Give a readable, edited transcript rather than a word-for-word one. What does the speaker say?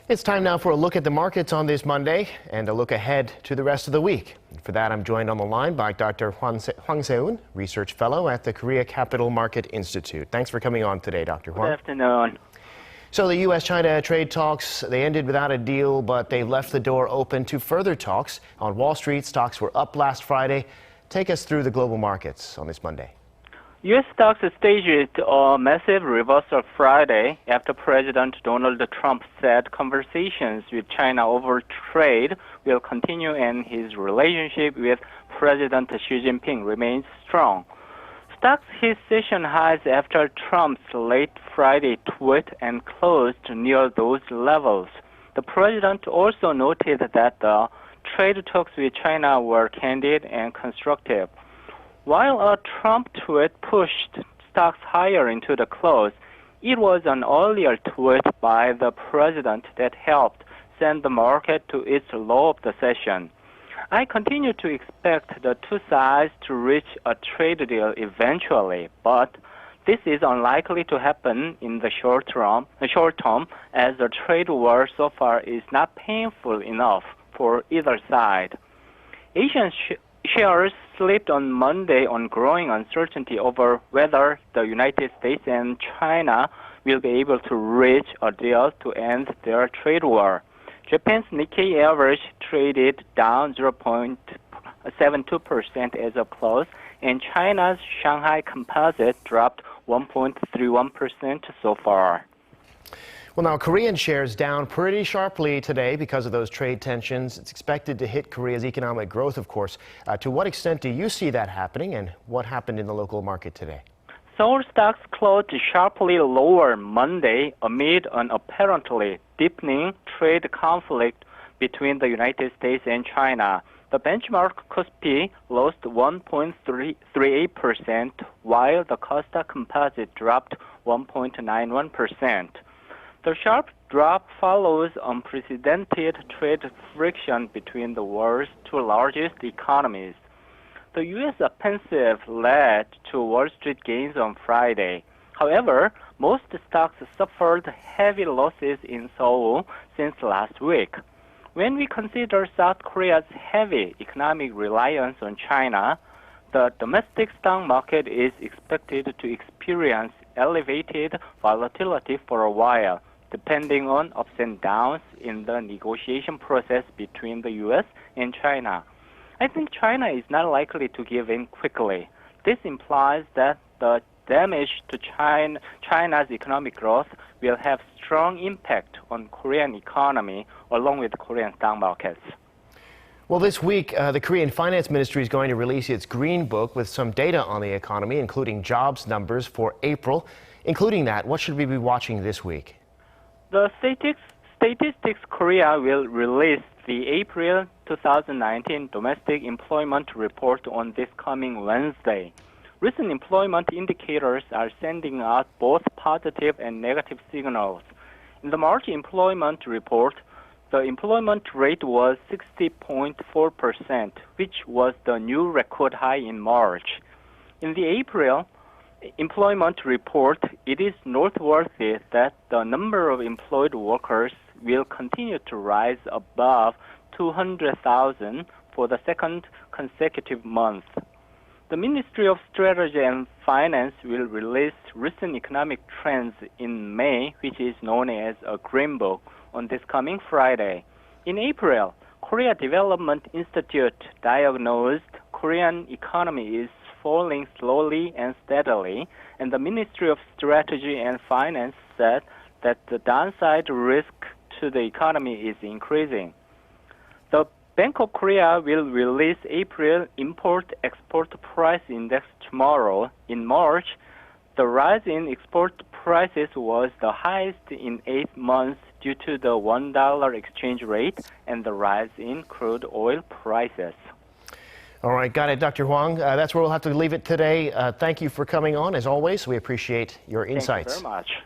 It's time now for a look at the markets on this Monday and a look ahead to the rest of the week. For that, I'm joined on the line by Dr. Hwang Seiwoon, Research Fellow at the Korea Capital Market Institute. Thanks for coming on today, Dr. Hwang. Good afternoon. So the U.S. China trade talks, they ended without a deal, but they left the door open to further talks. On Wall Street, stocks were up last Friday. Take us through the global markets on this Monday. U.S. stocks staged a massive reversal Friday after President Donald Trump said conversations with China over trade will continue and his relationship with President Xi Jinping remains strong. Stocks hit session highs after Trump's late Friday tweet and closed near those levels. The president also noted that the trade talks with China were candid and constructive. While a Trump tweet pushed stocks higher into the close, it was an earlier tweet by the president that helped send the market to its low of the session. I continue to expect the two sides to reach a trade deal eventually, but this is unlikely to happen in the short term as the trade war so far is not painful enough for either side. Asian shares slipped on Monday on growing uncertainty over whether the United States and China will be able to reach a deal to end their trade war. Japan's Nikkei average traded down 0.72% as of close, and China's Shanghai Composite dropped 1.31% so far. Well, now, Korean shares down pretty sharply today because of those trade tensions. It's expected to hit Korea's economic growth, of course. To what extent do you see that happening, and what happened in the local market today? Seoul stocks closed sharply lower Monday amid an apparently deepening trade conflict between the United States and China. The benchmark KOSPI lost 1.38%, while the Costa Composite dropped 1.91%. The sharp drop follows unprecedented trade friction between the world's two largest economies. The U.S. offensive led to Wall Street gains on Friday. However, most stocks suffered heavy losses in Seoul since last week. When we consider South Korea's heavy economic reliance on China, the domestic stock market is expected to experience elevated volatility for a while, depending on ups and downs in the negotiation process between the U.S. and China. I think China is not likely to give in quickly. This implies that the damage to China's economic growth will have strong impact on Korean economy along with Korean stock markets. Well, this week, the Korean Finance Ministry is going to release its Green Book with some data on the economy, including jobs numbers for April. Including that, what should we be watching this week? The Statistics Korea will release the April 2019 domestic employment report on this coming Wednesday. Recent employment indicators are sending out both positive and negative signals. In the March employment report, the employment rate was 60.4%, which was the new record high in March. In the April employment report, it is noteworthy that the number of employed workers will continue to rise above 200,000 for the second consecutive month. The Ministry of Strategy and Finance will release recent economic trends in May, which is known as a Green Book, on this coming Friday. In April, Korea Development Institute diagnosed Korean economy is falling slowly and steadily, and the Ministry of Strategy and Finance said that the downside risk to the economy is increasing. The Bank of Korea will release April Import-Export Price Index tomorrow. In March, the rise in export prices was the highest in 8 months due to the $1 exchange rate and the rise in crude oil prices. All right, got it, Dr. Hwang. That's where we'll have to leave it today. Thank you for coming on, as always. We appreciate your insights. Thank you very much.